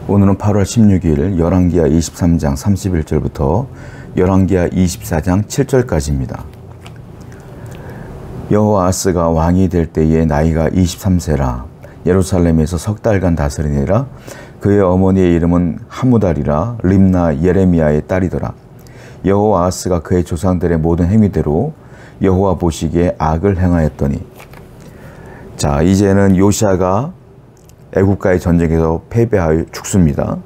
오늘은 8월 16일 열왕기하 23장 31절부터 열왕기하 24장 7절까지입니다. 여호아하스가 왕이 될 때에 나이가 23세라 예루살렘에서 석 달간 다스리니라. 그의 어머니의 이름은 하무달이라 림나 예레미야의 딸이더라. 여호아하스가 그의 조상들의 모든 행위대로 여호와 보시기에 악을 행하였더니, 자, 이제는 요시아가 애국과의 전쟁에서 패배하여 죽습니다.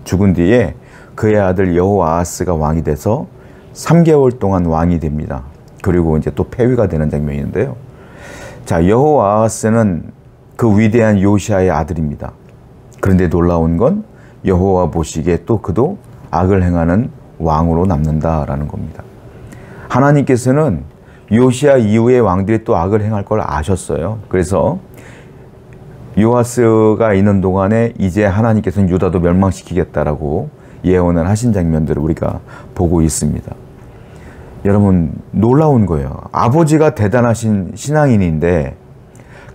죽은 뒤에 그의 아들 여호아하스가 왕이 돼서 3개월 동안 왕이 됩니다. 그리고 이제 또 폐위가 되는 장면인데요. 자, 여호아하스는 그 위대한 요시아의 아들입니다. 그런데 놀라운 건 여호와 보시기에 또 그도 악을 행하는 왕으로 남는다라는 겁니다. 하나님께서는 요시아 이후의 왕들이 또 악을 행할 걸 아셨어요. 그래서 요아스가 있는 동안에 이제 하나님께서는 유다도 멸망시키겠다라고 예언을 하신 장면들을 우리가 보고 있습니다. 여러분, 놀라운 거예요. 아버지가 대단하신 신앙인인데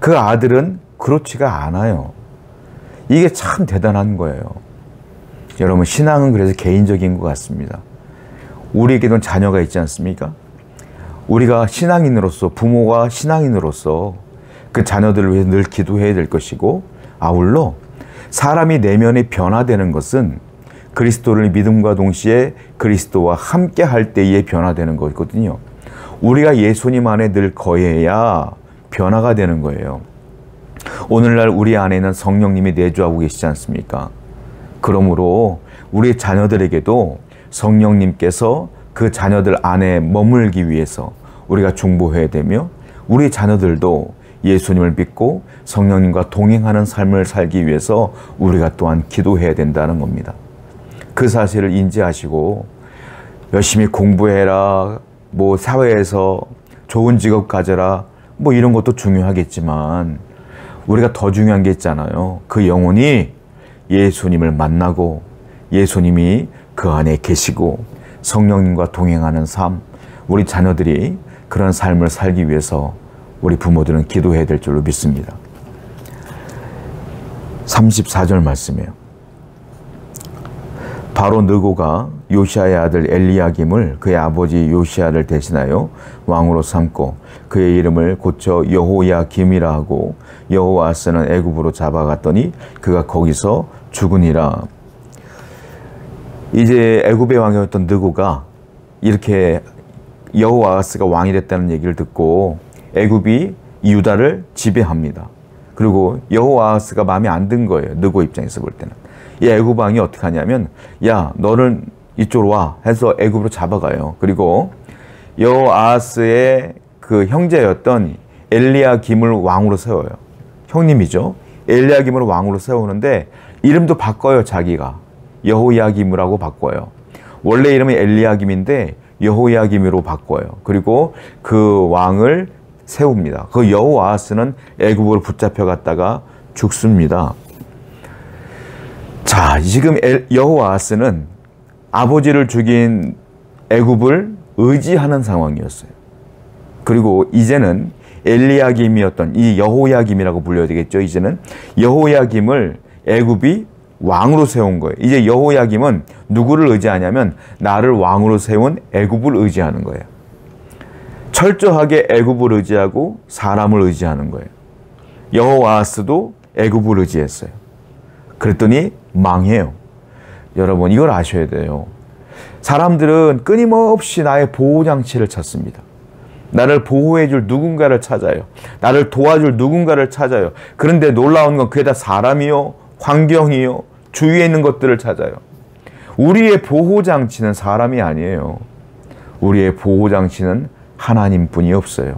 그 아들은 그렇지가 않아요. 이게 참 대단한 거예요. 여러분, 신앙은 그래서 개인적인 것 같습니다. 우리에게도 자녀가 있지 않습니까? 우리가 신앙인으로서, 부모가 신앙인으로서 그 자녀들을 위해서 늘 기도해야 될 것이고, 아울러 사람이 내면이 변화되는 것은 그리스도를 믿음과 동시에 그리스도와 함께 할 때에 변화되는 거거든요. 우리가 예수님 안에 늘 거해야 변화가 되는 거예요. 오늘날 우리 안에는 성령님이 내주하고 계시지 않습니까? 그러므로 우리 자녀들에게도 성령님께서 그 자녀들 안에 머물기 위해서 우리가 중보해야 되며, 우리 자녀들도 예수님을 믿고 성령님과 동행하는 삶을 살기 위해서 우리가 또한 기도해야 된다는 겁니다. 그 사실을 인지하시고 열심히 공부해라, 뭐 사회에서 좋은 직업 가져라, 뭐 이런 것도 중요하겠지만 우리가 더 중요한 게 있잖아요. 그 영혼이 예수님을 만나고 예수님이 그 안에 계시고 성령님과 동행하는 삶, 우리 자녀들이 그런 삶을 살기 위해서 우리 부모들은 기도해야 될 줄로 믿습니다. 34절 말씀이에요. 바로 느고가 요시아의 아들 엘리야김을 그의 아버지 요시아를 대신하여 왕으로 삼고 그의 이름을 고쳐 여호야김이라 하고, 여호아스는 애굽으로 잡아갔더니 그가 거기서 죽으니라. 이제 애굽의 왕이었던 느고가 이렇게 여호아스가 왕이 됐다는 얘기를 듣고 애굽이 유다를 지배합니다. 그리고 여호아하스가 마음에 안 든 거예요. 느고 입장에서 볼 때는. 이 애굽 왕이 어떻게 하냐면, 야, 너는 이쪽으로 와 해서 애굽으로 잡아가요. 그리고 여호아하스의 그 형제였던 엘리야김을 왕으로 세워요. 형님이죠. 엘리야김을 왕으로 세우는데 이름도 바꿔요. 자기가 여호야김이라고 바꿔요. 원래 이름은 엘리야김인데 여호야김으로 바꿔요. 그리고 그 왕을 세웁니다. 그 여호아하스는 애굽으로 붙잡혀 갔다가 죽습니다. 자, 지금 여호아하스는 아버지를 죽인 애굽을 의지하는 상황이었어요. 그리고 이제는 엘리야김이었던 이 여호야김이라고 불려야 되겠죠. 이제는 여호야김을 애굽이 왕으로 세운 거예요. 이제 여호야김은 누구를 의지하냐면 나를 왕으로 세운 애굽을 의지하는 거예요. 철저하게 애굽을 의지하고 사람을 의지하는 거예요. 여호아하스도 애굽을 의지했어요. 그랬더니 망해요. 여러분, 이걸 아셔야 돼요. 사람들은 끊임없이 나의 보호장치를 찾습니다. 나를 보호해줄 누군가를 찾아요. 나를 도와줄 누군가를 찾아요. 그런데 놀라운 건 그게 다 사람이요, 환경이요, 주위에 있는 것들을 찾아요. 우리의 보호장치는 사람이 아니에요. 우리의 보호장치는 하나님뿐이 없어요.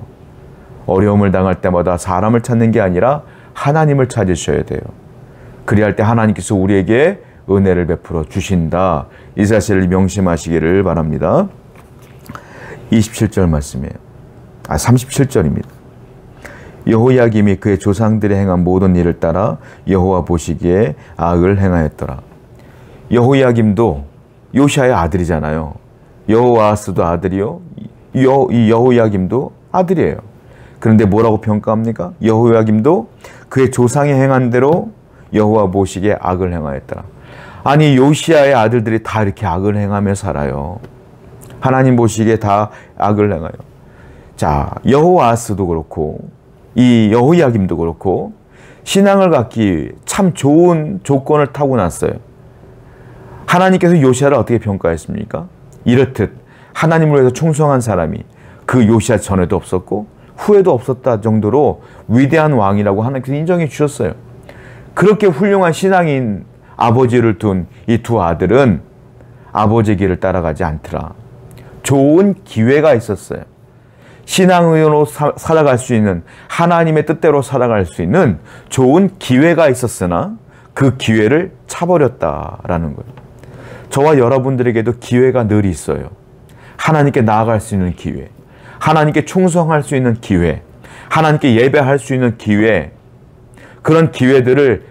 어려움을 당할 때마다 사람을 찾는 게 아니라 하나님을 찾으셔야 돼요. 그리할 때 하나님께서 우리에게 은혜를 베풀어 주신다. 이 사실을 명심하시기를 바랍니다. 27절 말씀이에요. 37절입니다. 여호야김이 그의 조상들이 행한 모든 일을 따라 여호와 보시기에 악을 행하였더라. 여호야김도 요시아의 아들이잖아요. 여호아하스도 아들이요, 이 여호야김도 아들이에요. 그런데 뭐라고 평가합니까? 여호야김도 그의 조상이 행한 대로 여호와 보시기에 악을 행하였더라. 아니 요시야의 아들들이 다 이렇게 악을 행하며 살아요. 하나님 보시기에 다 악을 행하여. 자, 여호아스도 그렇고 이 여호야김도 그렇고 신앙을 갖기 참 좋은 조건을 타고났어요. 하나님께서 요시야를 어떻게 평가했습니까? 이렇듯 하나님을 위해서 충성한 사람이 그 요시야 전에도 없었고 후에도 없었다 정도로 위대한 왕이라고 하나님께서 인정해 주셨어요. 그렇게 훌륭한 신앙인 아버지를 둔 이 두 아들은 아버지 길을 따라가지 않더라. 좋은 기회가 있었어요. 신앙으로 살아갈 수 있는, 하나님의 뜻대로 살아갈 수 있는 좋은 기회가 있었으나 그 기회를 차버렸다라는 거예요. 저와 여러분들에게도 기회가 늘 있어요. 하나님께 나아갈 수 있는 기회, 하나님께 충성할 수 있는 기회, 하나님께 예배할 수 있는 기회, 그런 기회들을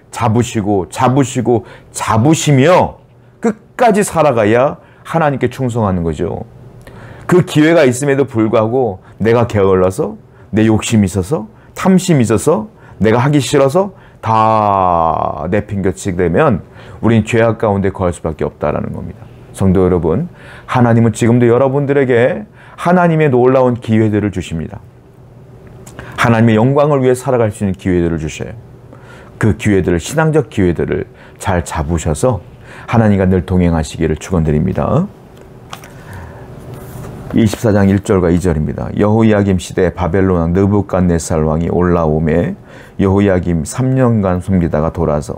잡으시며 끝까지 살아가야 하나님께 충성하는 거죠. 그 기회가 있음에도 불구하고 내가 게을러서, 내 욕심이 있어서, 탐심이 있어서, 내가 하기 싫어서 다 내팽개치게 되면 우린 죄악 가운데 거할 수밖에 없다라는 겁니다. 성도 여러분, 하나님은 지금도 여러분들에게 하나님의 놀라운 기회들을 주십니다. 하나님의 영광을 위해 살아갈 수 있는 기회들을 주셔요. 그 기회들을, 신앙적 기회들을 잘 잡으셔서 하나님과 늘 동행하시기를 축원드립니다. 24장 1절과 2절입니다. 여호야김 시대에 바벨론 왕 느부갓네살 왕이 올라오매 여호야김 3년간 숨기다가 돌아서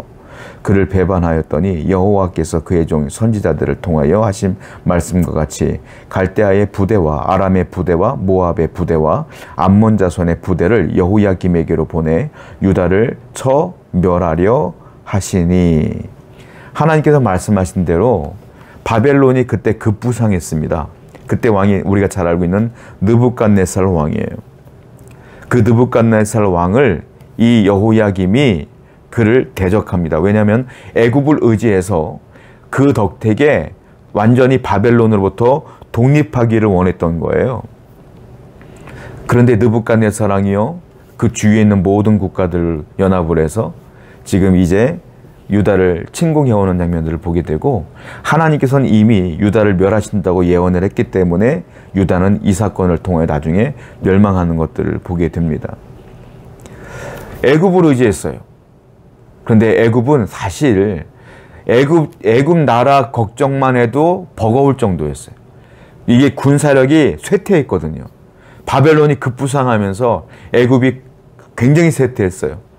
그를 배반하였더니 여호와께서 그의 종 선지자들을 통하여 하신 말씀과 같이 갈대아의 부대와 아람의 부대와 모압의 부대와 암몬 자손의 부대를 여호야김에게로 보내 유다를 쳐 멸하려 하시니. 하나님께서 말씀하신 대로 바벨론이 그때 급부상했습니다. 그때 왕이 우리가 잘 알고 있는 느부갓네살 왕이에요. 그 느부갓네살 왕을 이 여호야김이 그를 대적합니다. 왜냐하면 애굽을 의지해서 그 덕택에 완전히 바벨론으로부터 독립하기를 원했던 거예요. 그런데 느부갓네살 왕이요, 그 주위에 있는 모든 국가들을 연합을 해서 지금 이제 유다를 침공해오는 장면들을 보게 되고, 하나님께서는 이미 유다를 멸하신다고 예언을 했기 때문에 유다는 이 사건을 통해 나중에 멸망하는 것들을 보게 됩니다. 애굽을 의지했어요. 그런데 애굽은 사실 애굽 나라 걱정만 해도 버거울 정도였어요. 이게 군사력이 쇠퇴했거든요. 바벨론이 급부상하면서 애굽이 굉장히 쇠퇴했어요.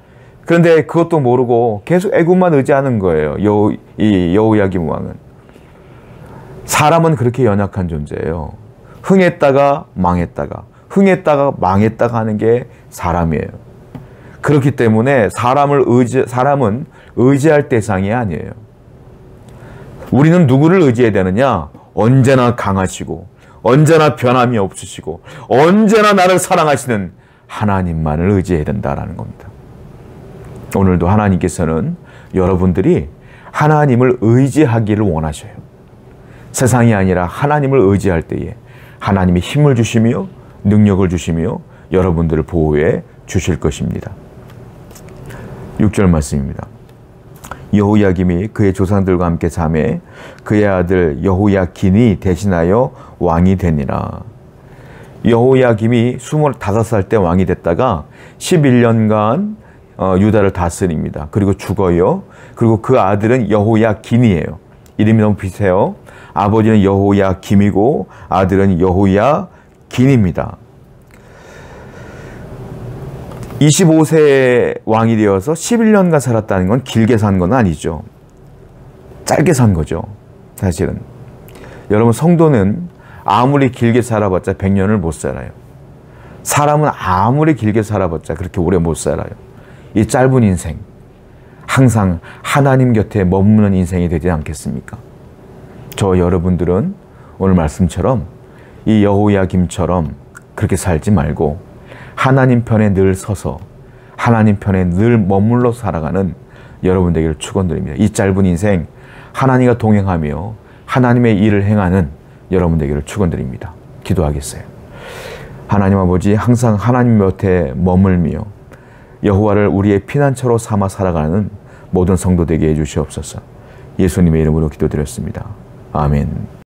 그런데 그것도 모르고 계속 애굽만 의지하는 거예요. 이 여호야김 왕은. 사람은 그렇게 연약한 존재예요. 흥했다가 망했다가 하는 게 사람이에요. 그렇기 때문에 사람은 의지할 대상이 아니에요. 우리는 누구를 의지해야 되느냐? 언제나 강하시고 언제나 변함이 없으시고 언제나 나를 사랑하시는 하나님만을 의지해야 된다라는 겁니다. 오늘도 하나님께서는 여러분들이 하나님을 의지하기를 원하셔요. 세상이 아니라 하나님을 의지할 때에 하나님이 힘을 주시며 능력을 주시며 여러분들을 보호해 주실 것입니다. 6절 말씀입니다. 여호야김이 그의 조상들과 함께 잠에 그의 아들 여호야긴이 대신하여 왕이 되니라. 여호야김이 25살 때 왕이 됐다가 11년간 유다를 다스립니다. 그리고 죽어요. 그리고 그 아들은 여호야긴이에요. 이름이 너무 비슷해요. 아버지는 여호야김이고 아들은 여호야긴입니다. 25세 왕이 되어서 11년간 살았다는 건 길게 산 건 아니죠. 짧게 산 거죠. 사실은. 여러분, 성도는 아무리 길게 살아봤자 100년을 못 살아요. 사람은 아무리 길게 살아봤자 그렇게 오래 못 살아요. 이 짧은 인생, 항상 하나님 곁에 머무는 인생이 되지 않겠습니까? 저 여러분들은 오늘 말씀처럼 이 여호야김처럼 그렇게 살지 말고 하나님 편에 늘 서서 하나님 편에 늘 머물러 살아가는 여러분 되기를 축원드립니다. 이 짧은 인생 하나님과 동행하며 하나님의 일을 행하는 여러분 되기를 축원드립니다. 기도하겠어요. 하나님 아버지, 항상 하나님 곁에 머물며 여호와를 우리의 피난처로 삼아 살아가는 모든 성도 되게 해주시옵소서. 예수님의 이름으로 기도드렸습니다. 아멘.